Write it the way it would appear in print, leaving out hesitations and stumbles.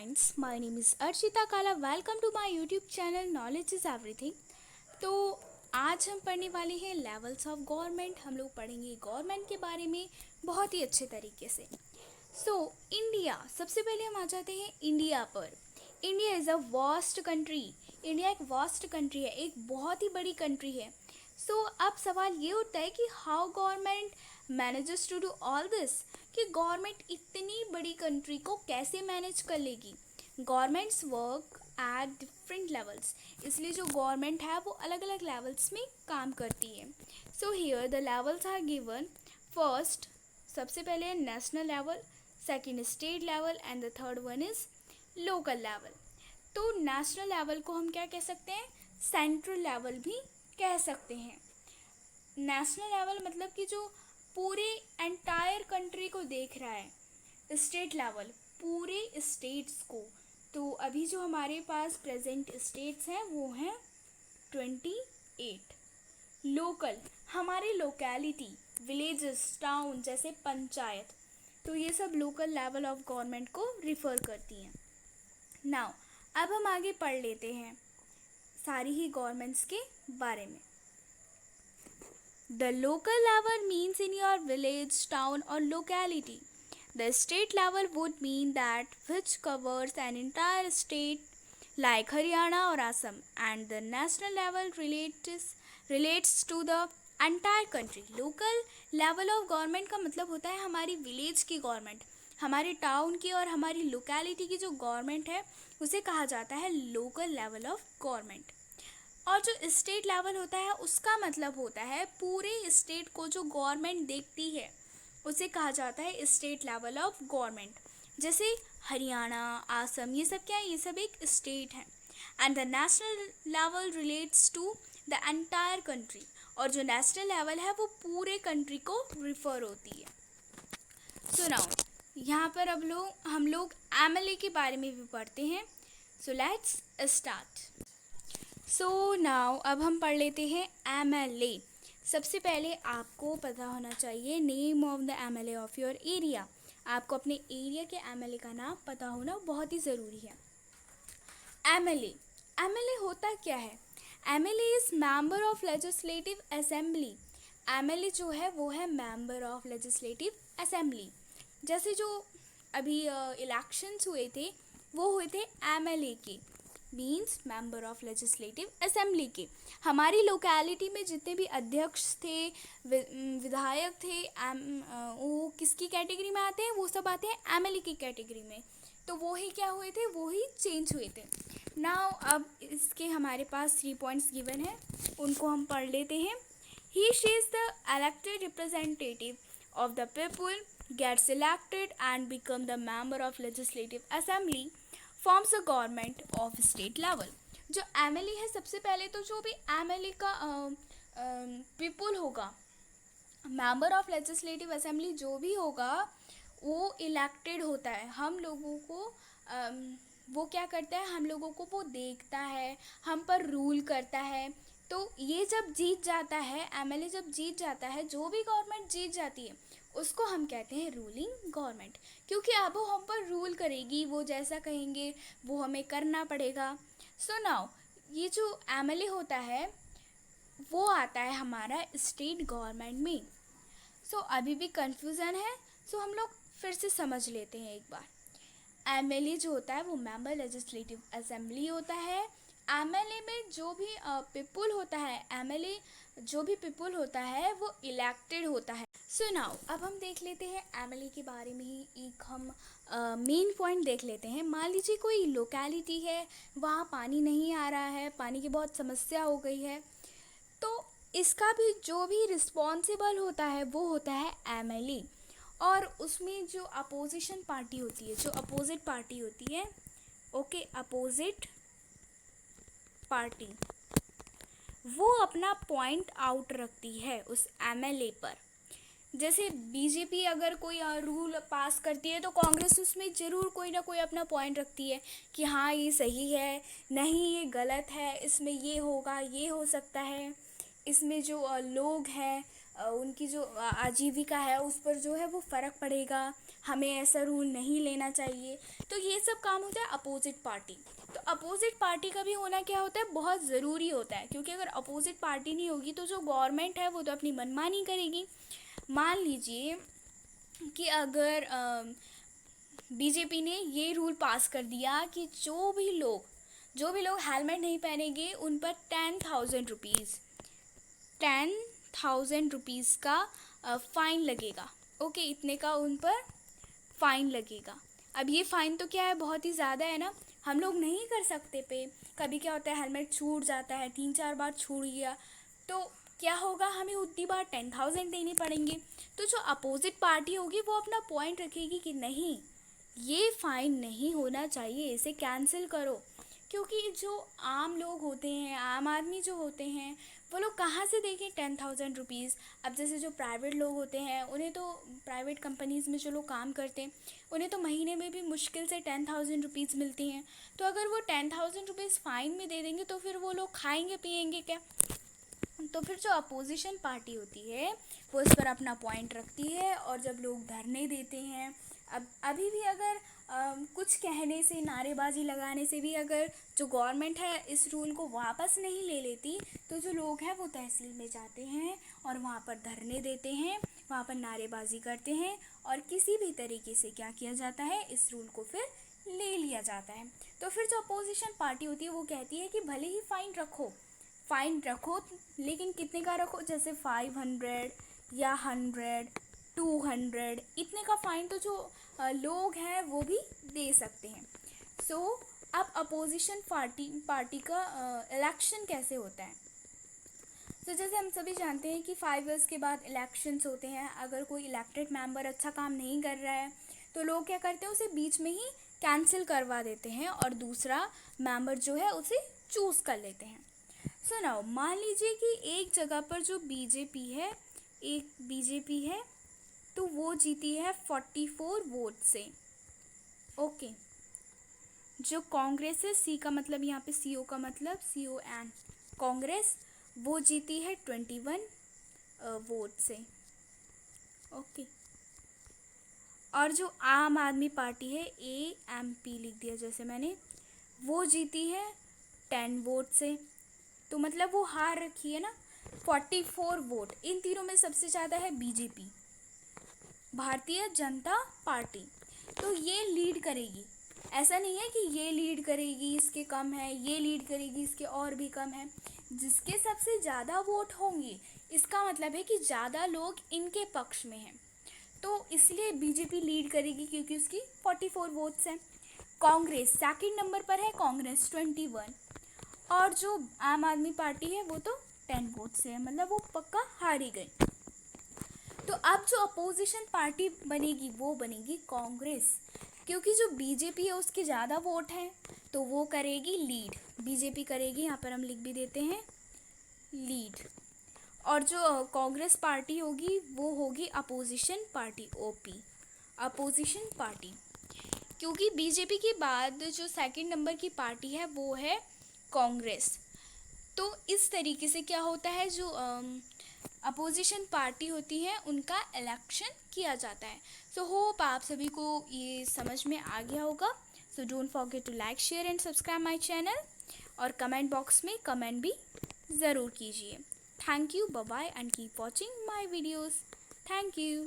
Friends, my name is Archita Kala. Welcome to my YouTube channel knowledge is everything. तो आज हम पढ़ने वाले हैं लेवल्स ऑफ गवर्नमेंट। हम लोग पढ़ेंगे गवर्नमेंट के बारे में बहुत ही अच्छे तरीके से। इंडिया, सबसे पहले हम आ जाते हैं इंडिया पर। India is a vast country. India एक वास्ट कंट्री है, एक बहुत ही बड़ी कंट्री है। अब सवाल ये उठता है कि how government manages to do all this, कि गवर्नमेंट इतनी बड़ी कंट्री को कैसे मैनेज कर लेगी। Governments work at different levels, इसलिए जो गवर्नमेंट है वो अलग अलग लेवल्स में काम करती है। Here the levels are given. First, सबसे पहले national level, second state level and the third one is local level. तो नेशनल लेवल को हम क्या कह सकते हैं, सेंट्रल लेवल भी कह सकते हैं। नेशनल लेवल मतलब कि जो पूरे एंटायर कंट्री को देख रहा है। स्टेट लेवल पूरे स्टेट्स को। तो अभी जो हमारे पास प्रेजेंट स्टेट्स हैं वो हैं 28। लोकल हमारी लोकेलिटी, विलेजेस, टाउन जैसे पंचायत, तो ये सब लोकल लेवल ऑफ गवर्नमेंट को रिफ़र करती हैं। नाउ अब हम आगे पढ़ लेते हैं सारी ही गवर्नमेंट्स के बारे में। The local level means in your village, town or locality. The state level would mean that which covers an entire state like Haryana or Assam, and the national level relates to the entire country. Local level of government का मतलब होता है हमारी village की government, हमारे town की और हमारी लोकेलिटी की जो गवर्नमेंट है उसे कहा जाता है लोकल लेवल ऑफ गवर्नमेंट। और जो स्टेट लेवल होता है उसका मतलब होता है पूरे स्टेट को जो गवर्नमेंट देखती है उसे कहा जाता है स्टेट लेवल ऑफ गवर्नमेंट। जैसे हरियाणा, आसम, ये सब क्या है, ये सब एक स्टेट है। And the national level relates to the entire country, और जो नेशनल लेवल है वो पूरे कंट्री को रिफ़र होती है। नाउ यहाँ पर अब हम लोग एमएलए के बारे में भी पढ़ते हैं। Let's start. नाउ अब हम पढ़ लेते हैं एमएलए। सबसे पहले आपको पता होना चाहिए name of the MLA of your area. आपको अपने एरिया के एमएलए का नाम पता होना बहुत ही ज़रूरी है। एमएलए, एमएलए होता क्या है? MLA is member of legislative assembly. MLA जो है वो है मेंबर ऑफ लेजिस्लेटिव असेंबली। जैसे जो अभी इलेक्शंस हुए थे वो हुए थे एमएलए के, means member of legislative assembly के। हमारी लोकेलिटी में जितने भी अध्यक्ष थे, विधायक थे, वो किसकी कैटेगरी में आते हैं? वो सब आते हैं एमएलए की कैटेगरी में। तो वो ही क्या हुए थे, वो ही चेंज हुए थे। नाउ अब इसके हमारे पास 3 पॉइंट्स गिवन है, उनको हम पढ़ लेते हैं। He she is the elected representative of the people, gets elected and become the member of legislative assembly, forms a government of state level. जो एमएलए है, सबसे पहले तो जो भी एमएलए का पीपल होगा, मेंबर ऑफ लेजिस्लेटिव असेंबली जो भी होगा वो इलेक्टेड होता है। हम लोगों को वो क्या करता है, हम लोगों को वो देखता है, हम पर रूल करता है। तो ये जब जीत जाता है, एमएलए जब जीत जाता है, जो भी गवर्नमेंट जीत जाती है उसको हम कहते हैं रूलिंग गवर्नमेंट, क्योंकि अब वो हम पर रूल करेगी, वो जैसा कहेंगे वो हमें करना पड़ेगा। नाउ ये जो एमएलए होता है वो आता है हमारा स्टेट गवर्नमेंट में। अभी भी कंफ्यूजन है, हम लोग फिर से समझ लेते हैं एक बार। एमएलए जो होता है वो मेंबर लेजिस्लेटिव असेंबली होता है। एमएलए में जो भी पीपल होता है, एमएलए जो भी पीपल होता है वो इलेक्टेड होता है। नाउ अब हम देख लेते हैं एमएलए के बारे में ही एक हम मेन पॉइंट देख लेते हैं। मान लीजिए कोई लोकेलिटी है, वहाँ पानी नहीं आ रहा है, पानी की बहुत समस्या हो गई है, तो इसका भी जो भी रिस्पॉन्सिबल होता है वो होता है एमएलए। और उसमें जो अपोजिशन पार्टी होती है, जो अपोजिट पार्टी होती है, ओके, अपोजिट पार्टी, वो अपना पॉइंट आउट रखती है उस एमएलए पर। जैसे बीजेपी अगर कोई रूल पास करती है तो कांग्रेस उसमें ज़रूर कोई ना कोई अपना पॉइंट रखती है कि हाँ ये सही है, नहीं ये गलत है, इसमें ये होगा, ये हो सकता है, इसमें जो लोग हैं उनकी जो आजीविका है उस पर जो है वो फ़र्क पड़ेगा। हमें ऐसा रूल नहीं लेना चाहिए। तो ये सब काम होता है अपोजिट पार्टी। तो अपोजिट पार्टी का भी होना क्या होता है, बहुत ज़रूरी होता है, क्योंकि अगर अपोजिट पार्टी नहीं होगी तो जो गवर्नमेंट है वो तो अपनी मनमानी करेगी। मान लीजिए कि अगर बीजेपी ने ये रूल पास कर दिया कि जो भी लोग हेलमेट नहीं पहनेंगे उन पर 10,000 रुपीज़ का फ़ाइन लगेगा। ओके, इतने का उन पर फ़ाइन लगेगा। अब ये फ़ाइन तो क्या है, बहुत ही ज़्यादा है ना, हम लोग नहीं कर सकते पे। कभी क्या होता है, हेलमेट छूट जाता है, 3-4 बार छूट गया तो क्या होगा, हमें उतनी बार 10,000 देने पड़ेंगे। तो जो अपोजिट पार्टी होगी वो अपना पॉइंट रखेगी कि नहीं, ये फ़ाइन नहीं होना चाहिए, इसे कैंसिल करो। क्योंकि जो आम लोग होते हैं, आम आदमी जो होते हैं, वो लोग कहाँ से देंगे 10,000 रुपीज़। अब जैसे जो प्राइवेट लोग होते हैं, उन्हें तो प्राइवेट कंपनीज़ में जो लोग काम करते हैं उन्हें तो महीने में भी मुश्किल से 10,000 रुपीज़ मिलती हैं। तो अगर वो 10,000 रुपीज़ फ़ाइन में दे देंगे तो फिर वो लोग खाएंगे पिएंगे क्या। तो फिर जो अपोजिशन पार्टी होती है वो इस पर अपना पॉइंट रखती है, और जब लोग धरने देते हैं, अब अभी भी अगर कुछ कहने से, नारेबाजी लगाने से भी अगर जो गवर्नमेंट है इस रूल को वापस नहीं ले लेती, तो जो लोग हैं वो तहसील में जाते हैं और वहाँ पर धरने देते हैं, वहाँ पर नारेबाजी करते हैं, और किसी भी तरीके से क्या किया जाता है, इस रूल को फिर ले लिया जाता है। तो फिर जो अपोजिशन पार्टी होती है वो कहती है कि भले ही फ़ाइन रखो, लेकिन कितने का रखो, जैसे 500 या 100, 200, इतने का फ़ाइन तो जो लोग हैं वो भी दे सकते हैं। सो अब अपोजिशन पार्टी का इलेक्शन कैसे होता है। तो जैसे हम सभी जानते हैं कि 5 इयर्स के बाद इलेक्शंस होते हैं। अगर कोई इलेक्टेड मेंबर अच्छा काम नहीं कर रहा है तो लोग क्या करते हैं, उसे बीच में ही कैंसिल करवा देते हैं और दूसरा मेंबर जो है उसे चूज़ कर लेते हैं। सुनाओ, मान लीजिए कि एक जगह पर जो बीजेपी है तो वो जीती है 44 वोट से। ओके, जो कांग्रेस है, सी का मतलब यहाँ पे CO का मतलब CON, कांग्रेस, वो जीती है 21 वोट से। ओके, और जो आम आदमी पार्टी है, AMP लिख दिया जैसे मैंने, वो जीती है 10 वोट से। तो मतलब वो हार रखी है ना 44 वोट। इन तीनों में सबसे ज़्यादा है बीजेपी, भारतीय जनता पार्टी। तो ये लीड करेगी, ऐसा नहीं है कि ये लीड करेगी इसके कम है, ये लीड करेगी इसके और भी कम है। जिसके सबसे ज़्यादा वोट होंगे इसका मतलब है कि ज़्यादा लोग इनके पक्ष में हैं, तो इसलिए बीजेपी लीड करेगी क्योंकि उसकी 44 वोट्स हैं। कांग्रेस सेकंड नंबर पर है, कांग्रेस 21, और जो आम आदमी पार्टी है वो तो 10 वोट से है, मतलब वो पक्का हार ही गई। तो अब जो अपोजिशन पार्टी बनेगी वो बनेगी कांग्रेस, क्योंकि जो बीजेपी है उसके ज़्यादा वोट हैं तो वो करेगी लीड, बीजेपी करेगी, यहाँ पर हम लिख भी देते हैं लीड। और जो कांग्रेस पार्टी होगी वो होगी opposition party, OP, opposition party. क्योंकि बीजेपी के बाद जो सेकंड नंबर की पार्टी है वो है कांग्रेस। तो इस तरीके से क्या होता है, जो अपोजिशन पार्टी होती है उनका इलेक्शन किया जाता है। सो होप आप सभी को ये समझ में आ गया होगा। So don't forget to like, share and subscribe my channel, और कमेंट बॉक्स में कमेंट भी ज़रूर कीजिए। Thank you, bye bye, and keep watching my videos. Thank you.